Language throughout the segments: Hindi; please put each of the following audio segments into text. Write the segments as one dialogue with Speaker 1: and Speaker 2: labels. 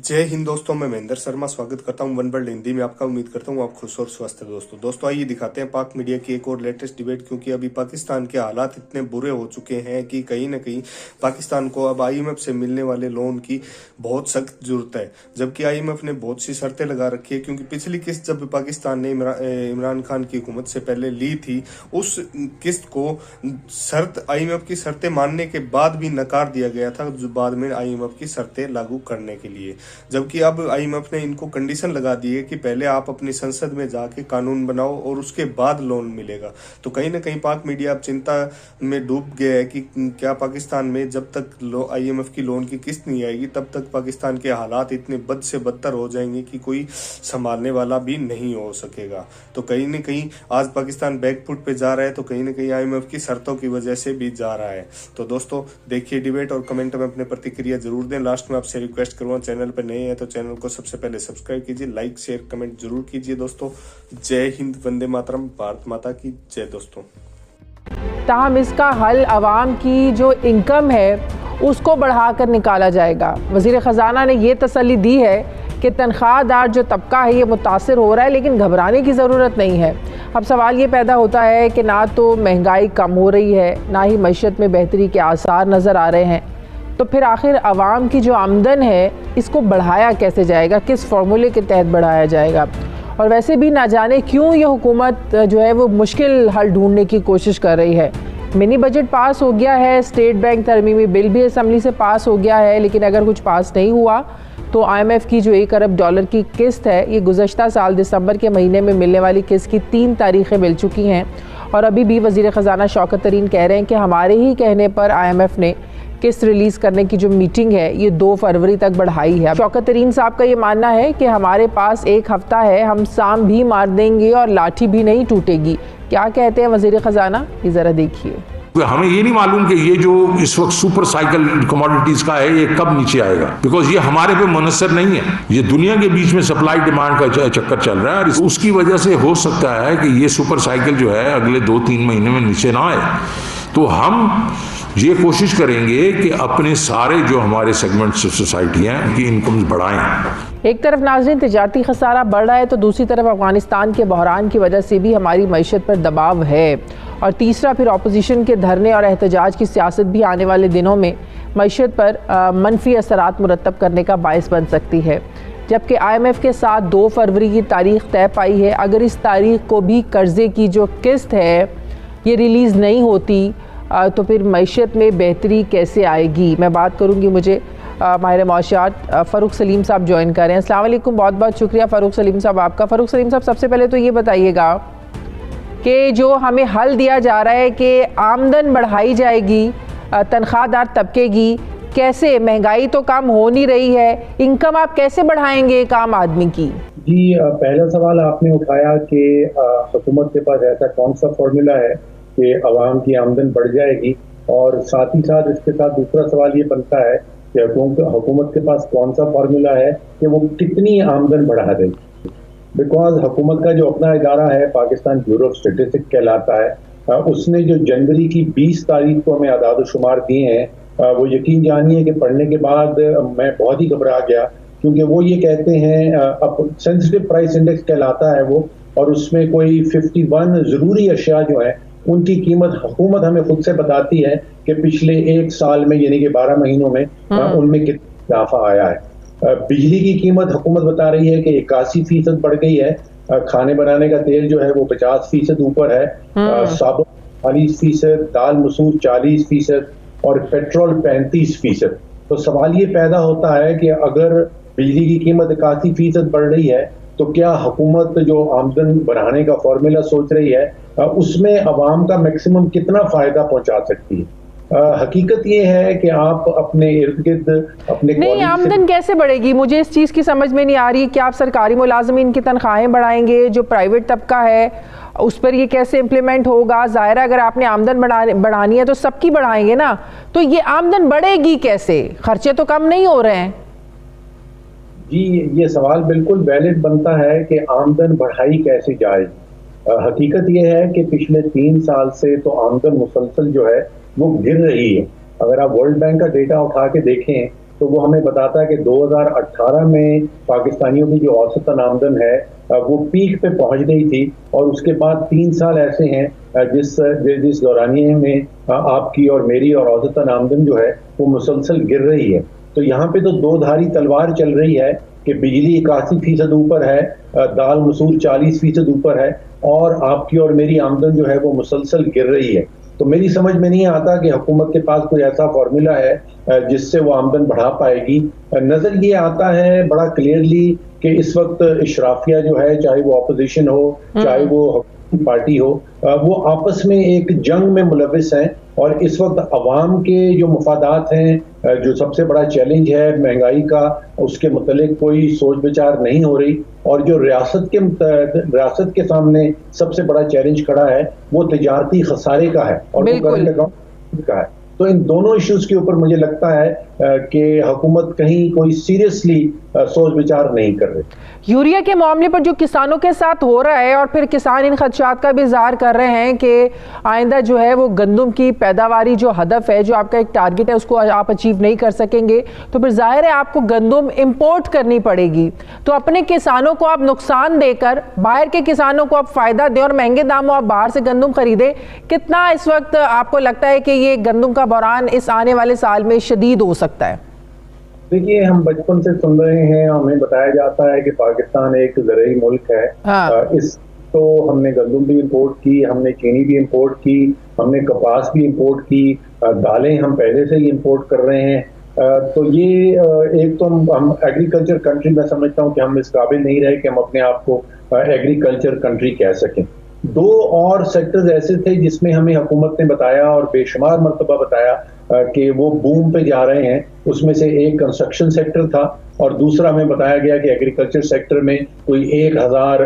Speaker 1: जय हिंद दोस्तों, मैं महेंद्र शर्मा स्वागत करता हूं वन वर्ल्ड हिंदी में आपका। उम्मीद करता हूं आप खुश और स्वस्थ हैं। दोस्तों आइए दिखाते हैं पाक मीडिया की एक और लेटेस्ट डिबेट, क्योंकि अभी पाकिस्तान के हालात इतने बुरे हो चुके हैं कि कहीं ना कहीं पाकिस्तान को अब आईएमएफ से मिलने वाले लोन की बहुत सख्त जरूरत है। जबकि आईएमएफ ने बहुत सी शर्तें लगा रखी है, क्योंकि पिछली किस्त जब पाकिस्तान ने इमरान खान की हुकूमत से पहले ली थी, उस किस्त को शर्त आईएमएफ की शर्तें मानने के बाद भी नकार दिया गया था, जो बाद में आईएमएफ की शर्तें लागू करने के लिए। जबकि अब आईएमएफ ने इनको कंडीशन लगा दी है कि पहले आप अपनी संसद में जाके कानून बनाओ और उसके बाद लोन मिलेगा। तो कहीं ना कहीं पाक मीडिया अब चिंता में डूब गया है कि क्या पाकिस्तान में जब तक आईएमएफ की लोन की किस्त नहीं आएगी तब तक पाकिस्तान के हालात इतने बद से बदतर हो जाएंगे कि कोई संभालने वाला भी नहीं हो सकेगा। तो कहीं ना कहीं आज पाकिस्तान बैकफुट पे जा रहा है, तो कहीं ना कहीं आईएमएफ की शर्तों की वजह से भी जा रहा है। तो दोस्तों देखिए डिबेट और कमेंट में अपने प्रतिक्रिया जरूर दें। लास्ट में आपसे रिक्वेस्ट करूंगा, चैनल पर नए हैं तो चैनल को सबसे पहले सब्सक्राइब कीजिए, लाइक शेयर कमेंट जरूर कीजिए। दोस्तों जय हिंद, वंदे मातरम, भारत माता की जय। दोस्तों
Speaker 2: ताहम इसका हल आवाम की जो इनकम है उसको बढ़ाकर निकाला जाएगा। वज़ीर ख़जाना ने ये तसल्ली दी है कि तनख्वाहदार जो तबका है ये मुतासिर हो रहा है, लेकिन घबराने की ज़रूरत नहीं है। अब सवाल ये पैदा होता है कि ना तो महंगाई कम हो रही है, ना ही मईशत में बेहतरी के आसार नज़र आ रहे हैं, तो फिर आखिर आवाम की जो आमदन है इसको बढ़ाया कैसे जाएगा, किस फार्मूले के तहत बढ़ाया जाएगा। और वैसे भी ना जाने क्यों ये हुकूमत जो है वो मुश्किल हल ढूंढने की कोशिश कर रही है। मिनी बजट पास हो गया है, स्टेट बैंक तरमीमी बिल भी असम्बली से पास हो गया है, लेकिन अगर कुछ पास नहीं हुआ तो आईएमएफ की जो $1 अरब की किस्त है ये गुज़श्ता साल दिसंबर के महीने में मिलने वाली किस्त की 3 तारीखें मिल चुकी हैं। और अभी भी वज़ीर ख़जाना शौकत तरीन कह रहे हैं कि हमारे ही कहने पर आईएमएफ ने किस्त रिलीज़ करने की जो मीटिंग है ये 2 फरवरी तक बढ़ाई है। शौकत तरीन साहब का ये मानना है कि हमारे पास 1 हफ्ता है, हम साम भी मार देंगे और लाठी भी नहीं टूटेगी। क्या कहते हैं वज़ीर ख़जाना, ये ज़रा देखिए।
Speaker 3: हमें ये नहीं मालूम कि ये जो इस वक्त सुपर साइकिल कमोडिटीज का है ये कब नीचे आएगा, बिकॉज ये हमारे पे मुनसर नहीं है। ये दुनिया के बीच में सप्लाई डिमांड का चक्कर चल रहा है और उसकी वजह से हो सकता है कि ये सुपर साइकिल जो है अगले 2-3 महीने में नीचे ना आए। तो हम ये कोशिश करेंगे कि अपने सारे जो हमारे सेगमेंट्स ऑफ सोसाइटी हैं उनकी इनकम्स बढ़ाएं।
Speaker 2: एक तरफ नाज़रीन तिजारती खसारा बढ़ रहा है, तो दूसरी तरफ अफगानिस्तान के बहरान की वजह से भी हमारी मईशत पर दबाव है। और तीसरा फिर अपोजिशन के धरने और एहतजाज की सियासत भी आने वाले दिनों में मईशत पर मनफी असरात मुरतब करने का बायस बन सकती है। जबकि आईएमएफ के साथ 2 फरवरी की तारीख तय पाई है। अगर इस तारीख को भी कर्जे की जो किस्त है ये रिलीज़ नहीं होती तो फिर मईशत में बेहतरी कैसे आएगी। मैं बात करूँगी, मुझे माहिर मौशियात फ़ारूक सलीम साहब ज्वाइन कर रहे हैं। अस्सलाम वालेकुम, बहुत बहुत शुक्रिया फ़ारूक सलीम साहब आपका। फ़ारूक सलीम साहब, सबसे पहले तो ये बताइएगा कि जो हमें हल दिया जा रहा है कि आमदन बढ़ाई जाएगी तनख्वाहदार तबके की, कैसे? महंगाई तो कम हो नहीं रही है, इनकम आप कैसे बढ़ाएंगे एक आम आदमी की?
Speaker 4: जी, पहला सवाल आपने उठाया कि हुकूमत के पास ऐसा कौन सा फॉर्मूला है कि आवाम की आमदन बढ़ जाएगी, और साथ ही साथ इसके साथ दूसरा सवाल ये बनता है कि हुकूमत के पास कौन सा फार्मूला है कि वो कितनी आमदन बढ़ा देगी। बिकॉज हुकूमत का जो अपना इदारा है पाकिस्तान ब्यूरो ऑफ स्टेटिस्टिक्स कहलाता है, उसने जो जनवरी की 20 तारीख को हमें आदाद शुमार दिए हैं, वो यकीन जानिए कि पढ़ने के बाद मैं बहुत ही घबरा गया, क्योंकि वो ये कहते हैं सेंसिटिव प्राइस इंडेक्स कहलाता है वो, और उसमें कोई 51 ज़रूरी अशिया जो है उनकी कीमत हुकूमत हमें खुद से बताती है कि पिछले 1 साल में यानी कि 12 महीनों में उनमें कितना इजाफा आया है। बिजली की कीमत हुकूमत बता रही है कि 81% बढ़ गई है। खाने बनाने का तेल जो है वो 50% ऊपर है, साबुन 40%, दाल मसूर 40% और पेट्रोल 35%। तो सवाल ये पैदा होता है कि अगर बिजली की कीमत 81% बढ़ रही है तो क्या हुकूमत जो आमदन बढ़ाने का फॉर्मूला सोच रही है उसमें अवाम का मैक्सिमम कितना फायदा पहुंचा सकती है? हकीकत ये है कि आप अपने इर्द गिर्द अपने
Speaker 2: नहीं, आमदन कैसे बढ़ेगी? मुझे इस चीज़ की समझ में नहीं आ रही कि आप सरकारी मुलाजमीन की तनख्वाहें बढ़ाएंगे, जो प्राइवेट तबका है उस पर ये कैसे इम्प्लीमेंट होगा? ज़ाहिर है अगर आपने आमदन बढ़ानी है तो सबकी बढ़ाएंगे ना, तो ये आमदन बढ़ेगी कैसे? खर्चे तो कम नहीं हो रहे हैं।
Speaker 4: जी, ये सवाल बिल्कुल वैलिड बनता है कि आमदन बढ़ाई कैसे जाए। हकीकत यह है कि पिछले 3 साल से तो आमदन मुसलसल जो है वो गिर रही है। अगर आप वर्ल्ड बैंक का डेटा उठा के देखें तो वो हमें बताता है कि 2018 में पाकिस्तानियों की जो औसतन आमदन है वो पीक पे पहुंच गई थी, और उसके बाद 3 साल ऐसे हैं जिस दौरानिए में आपकी और मेरी और औसतन आमदन जो है वो मुसलसल गिर रही है। तो यहाँ पे तो दो धारी तलवार चल रही है कि बिजली 81% ऊपर है, दाल मसूर 40% ऊपर है, और आपकी और मेरी आमदन जो है वो मुसलसल गिर रही है। तो मेरी समझ में नहीं आता कि हुकूमत के पास कोई ऐसा फॉर्मूला है जिससे वो आमदन बढ़ा पाएगी। नजर ये आता है बड़ा क्लियरली कि इस वक्त इशराफिया जो है, चाहे वो अपोजिशन हो चाहे वो पार्टी हो, वो आपस में एक जंग में मुलविस हैं, और इस वक्त अवाम के जो मफादात हैं, जो सबसे बड़ा चैलेंज है महंगाई का, उसके मुतल्लिक कोई सोच विचार नहीं हो रही, और जो रियासत के सामने सबसे बड़ा चैलेंज खड़ा है वो तिजारती खसारे का है और वो करंट अकाउंट का है। तो इन दोनों इश्यूज के ऊपर मुझे लगता है कि हुकूमत कहीं कोई सीरियसली सोच विचार नहीं कर रही।
Speaker 2: यूरिया के मामले पर जो किसानों के साथ हो रहा है, और फिर किसान इन खदशात का भी इज़हार कर रहे हैं कि आइंदा जो है वो गंदम की पैदावारी जो हदफ है, जो आपका एक टारगेट है, उसको आप अचीव नहीं कर सकेंगे, तो फिर जाहिर है आपको गंदम इंपोर्ट करनी पड़ेगी। तो अपने किसानों को आप नुकसान देकर बाहर के किसानों को आप फ़ायदा दें और महंगे दामों आप बाहर से गंदम खरीदें, कितना इस वक्त आपको लगता है कि ये गंदम का बहरान इस आने वाले साल में शदीद हो सकता है?
Speaker 4: देखिए, हम बचपन से सुन रहे हैं, हमें बताया जाता है कि पाकिस्तान एक ज़रूरी मुल्क है।
Speaker 2: हाँ।
Speaker 4: इस तो हमने गंदम भी इंपोर्ट की, हमने चीनी भी इंपोर्ट की, हमने कपास भी इंपोर्ट की, दालें हम पहले से ही इंपोर्ट कर रहे हैं। तो ये एक तो हम एग्रीकल्चर कंट्री, मैं समझता हूँ कि हम इस काबिल नहीं रहे कि हम अपने आप को एग्रीकल्चर कंट्री कह सकें। दो और सेक्टर्स ऐसे थे जिसमें हमें हुकूमत ने बताया और बेशुमार मरतबा बताया कि वो बूम पे जा रहे हैं। उसमें से एक कंस्ट्रक्शन सेक्टर था और दूसरा हमें बताया गया कि एग्रीकल्चर सेक्टर में कोई 1000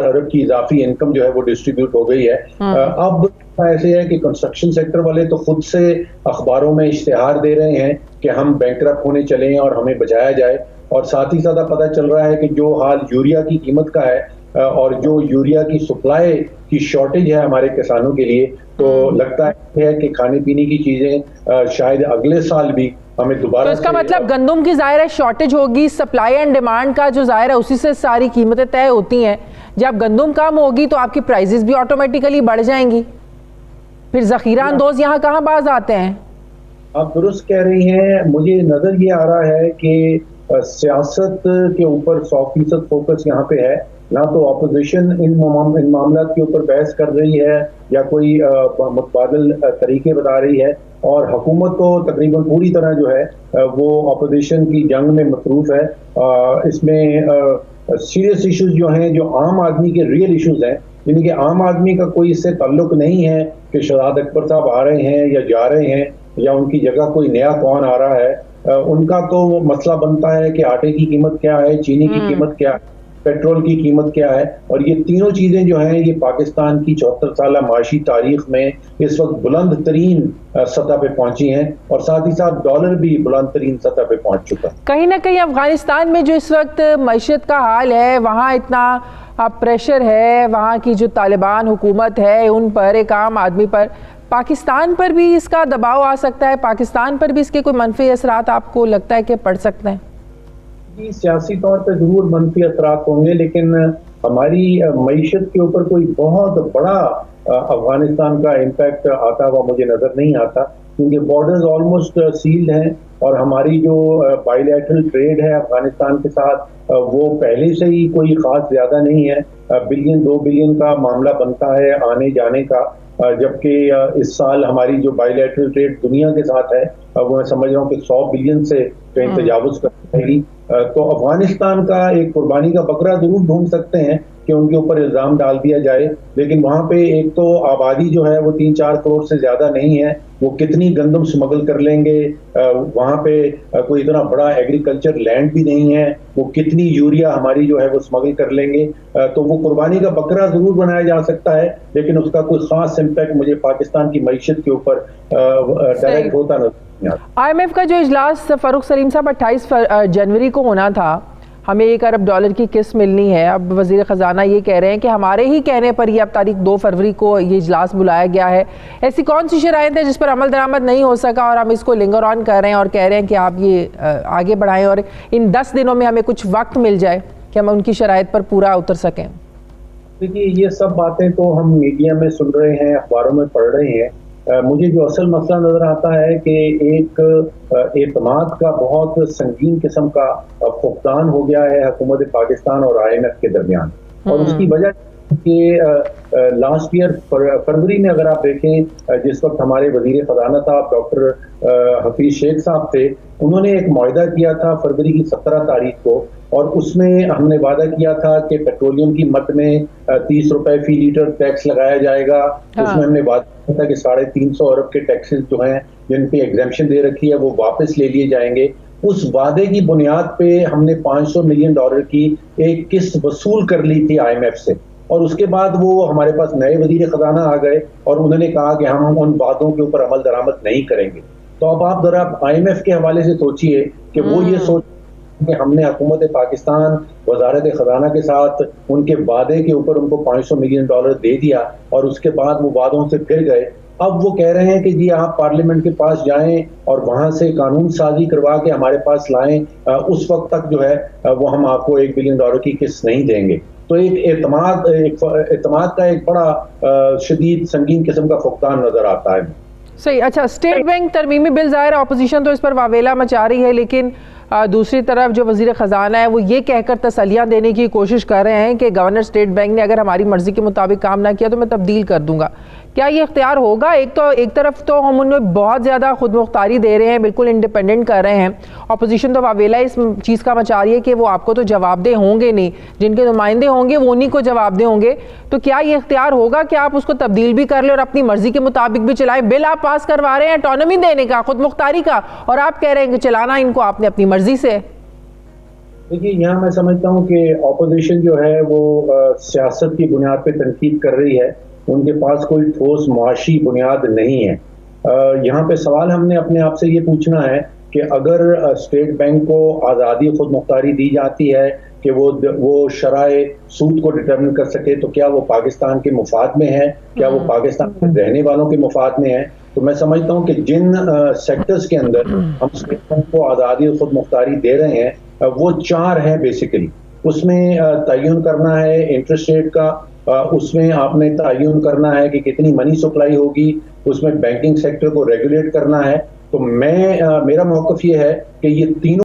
Speaker 4: अरब की इजाफी इनकम जो है वो डिस्ट्रीब्यूट हो गई है। अब ऐसे है कि कंस्ट्रक्शन सेक्टर वाले तो खुद से अखबारों में इश्तिहार दे रहे हैं कि हम बैंकरप्ट होने चले हैं और हमें बचाया जाए, और साथ ही साथ पता चल रहा है कि जो हाल यूरिया की कीमत का है और जो यूरिया की सप्लाई की शॉर्टेज है हमारे किसानों के लिए, तो लगता है कि खाने पीने की चीजें शायद अगले साल भी हमें दोबारा।
Speaker 2: तो इसका मतलब गंदम की जाहिर है शॉर्टेज होगी, सप्लाई एंड डिमांड का जो जाहिर है उसी से सारी कीमतें तय होती हैं। जब गंदम कम होगी तो आपकी प्राइसेस भी ऑटोमेटिकली बढ़ जाएंगी, फिर जखीरा अंदोज यहाँ कहाँ बाज आते हैं? आप
Speaker 4: दुरुस्त कह रही हैं। मुझे नजर ये आ रहा है कि सियासत के ऊपर 100% फोकस यहाँ पे है। ना तो अपोजिशन इन मामला के ऊपर बहस कर रही है या कोई मुतबादिल तरीके बता रही है, और हुकूमत तो तकरीबन पूरी तरह जो है वो अपोजिशन की जंग में मसरूफ है। इसमें सीरियस इश्यूज जो हैं, जो आम आदमी के रियल इश्यूज हैं, यानी कि आम आदमी का कोई इससे ताल्लुक नहीं है कि शहजाद अकबर साहब आ रहे हैं या जा रहे हैं या उनकी जगह कोई नया कौन आ रहा है। उनका तो मसला बनता है कि आटे की कीमत क्या है, चीनी की कीमत क्या है, पेट्रोल की कीमत क्या है, और ये तीनों चीजें जो हैं ये पाकिस्तान की 74 साल माशी तारीख में इस वक्त बुलंद तरीन सतह पे पहुंची हैं, और साथ ही साथ डॉलर भी बुलंद तरीन सतह पे पहुंच चुका है।
Speaker 2: कहीं ना कहीं अफगानिस्तान में जो इस वक्त मईशत का हाल है, वहाँ इतना प्रेशर है, वहाँ की जो तालिबान हुकूमत है उन पर, एक आम आदमी पर, पाकिस्तान पर भी इसका दबाव आ सकता है? पाकिस्तान पर भी इसके कोई मनफी असरात आपको लगता है कि पड़ सकते हैं?
Speaker 4: सियासी तौर पर जरूर मनफी असरात होंगे, लेकिन हमारी मईशत के ऊपर कोई बहुत बड़ा अफगानिस्तान का इम्पैक्ट आता हुआ मुझे नजर नहीं आता, क्योंकि बॉर्डर्स ऑलमोस्ट सील्ड हैं, और हमारी जो बायलैटरल ट्रेड है अफगानिस्तान के साथ वो पहले से ही कोई खास ज्यादा नहीं है। बिलियन 2 बिलियन का मामला बनता है आने जाने का, जबकि इस साल हमारी जो बायलैटरल ट्रेड दुनिया के साथ है वो मैं समझ रहा हूँ कि 100 बिलियन से तजावुज कर पाएगी। तो अफगानिस्तान का एक कुर्बानी का बकरा जरूर ढूंढ सकते हैं कि उनके ऊपर इल्जाम डाल दिया जाए, लेकिन वहां पे एक तो आबादी जो है वो 3-4 करोड़ से ज्यादा नहीं है, वो कितनी गंदम स्मगल कर लेंगे, वहां पे कोई इतना बड़ा एग्रीकल्चर लैंड भी नहीं है, वो कितनी यूरिया हमारी जो है वो स्मगल कर लेंगे। तो वो कुर्बानी का बकरा जरूर बनाया जा सकता है, लेकिन उसका कोई खास इम्पैक्ट मुझे पाकिस्तान की मईशत के ऊपर डायरेक्ट होता नजर।
Speaker 2: IMF का जो इजलास फारूक सलीम साहब 28 जनवरी को होना था, हमें $1 अरब की किस्त मिलनी है। अब वज़ीर ख़जाना ये कह रहे हैं कि हमारे ही कहने पर ये अब तारीख 2 फरवरी को ये इजलास बुलाया गया है। ऐसी कौन सी शराइत है जिस पर अमल दरामद नहीं हो सका और हम इसको लिंगर ऑन कर रहे हैं और कह रहे हैं कि आप ये आगे बढ़ाएं और इन 10 दिनों में हमें कुछ वक्त मिल जाए कि हम उनकी शराइत पर पूरा उतर सकें?
Speaker 4: देखिए, ये सब बातें तो हम मीडिया में सुन रहे हैं, अखबारों में पढ़ रहे हैं। मुझे जो असल मसला नजर आता है कि एक एतमाद का बहुत संगीन किस्म का फुकदान हो गया है हुकूमत पाकिस्तान और IMF के दरमियान। और उसकी वजह कि लास्ट ईयर फरवरी में अगर आप देखें, जिस वक्त हमारे वजीर खजाना साहब डॉक्टर हफीज शेख साहब थे, उन्होंने एक मुआहदा किया था फरवरी की 17 तारीख को, और उसमें हमने वादा किया था कि पेट्रोलियम की मद में 30 रुपए फी लीटर टैक्स लगाया जाएगा। उसमें हमने वादा किया था कि 350 अरब के टैक्सेस जो हैं जिन पे एग्जेम्पशन दे रखी है वो वापस ले लिए जाएंगे। उस वादे की बुनियाद पे हमने $500 मिलियन की एक किस्त वसूल कर ली थी IMF से, और उसके बाद वो हमारे पास नए वजीर खजाना आ गए और उन्होंने कहा कि हम उन वादों के ऊपर अमल दरामद नहीं करेंगे। तो अब आप जरा IMF के हवाले से सोचिए कि वो ये सोच कि हमने हुकूमत पाकिस्तान वजारत खजाना के साथ उनके वादे के ऊपर उनको $500 मिलियन दे दिया और उसके बाद वो वादों से फिर गए। अब वो कह रहे हैं कि जी आप पार्लियामेंट के पास जाएं और वहां से कानून साजी करवा के हमारे पास लाएं, उस वक्त तक जो है वो हम आपको $1 बिलियन की किस्त नहीं देंगे। तो एक एतमाद का एक बड़ा शदीद संगीन किस्म का फुकदान नजर आता है।
Speaker 2: सही। अच्छा, स्टेट बैंक तरमीमी बिल, ज़ाहिर अपोजिशन तो इस पर वावेला मचा रही है, लेकिन दूसरी तरफ जो वज़ीर ख़जाना है वो ये कहकर तसल्लियाँ देने की कोशिश कर रहे हैं कि गवर्नर स्टेट बैंक ने अगर हमारी मर्ज़ी के मुताबिक काम ना किया तो मैं तब्दील कर दूंगा। क्या ये इख्तियार होगा? एक तरफ तो हम उन्हें बहुत ज़्यादा खुद मुख्तारी दे रहे हैं, बिल्कुल इंडिपेंडेंट कर रहे हैं, अपोजिशन तो वावेला इस चीज़ का मचा रही है कि वो आपको तो जवाबदेह होंगे नहीं, जिनके नुमाइंदे होंगे वो उन्हीं को जवाबदेह होंगे। तो क्या ये इख्तियार होगा कि आप उसको तब्दील भी कर लें और अपनी मर्ज़ी के मुताबिक भी चलाएं? बिल आप पास करवा रहे हैं ऑटोनॉमी देने का, खुद मुख्तारी का, और आप कह रहे हैं कि चलाना इनको आपने अपनी मर्जी से।
Speaker 4: देखिए, यहाँ मैं समझता हूँ कि ऑपोजिशन जो है वो सियासत की बुनियाद पे तनकीद कर रही है, उनके पास कोई ठोस मुआशी बुनियाद नहीं है। यहाँ पे सवाल हमने अपने आप से ये पूछना है कि अगर स्टेट बैंक को आज़ादी खुद मुख्तारी दी जाती है कि वो शराए सूद को डिटर्मिन कर सके, तो क्या वो पाकिस्तान के मुफाद में है? क्या वो पाकिस्तान में रहने वालों के मुफाद में है? तो मैं समझता हूँ कि जिन सेक्टर्स के अंदर हम स्टेट बैंक को आज़ादी खुद मुख्तारी दे रहे हैं वो 4 हैं बेसिकली। उसमें तयन करना है इंटरेस्ट रेट का, उसमें आपने तयन करना है कि कितनी मनी सप्लाई होगी, उसमें बैंकिंग सेक्टर को रेगुलेट करना है। तो मेरा मौक़िफ़ ये है कि ये तीनों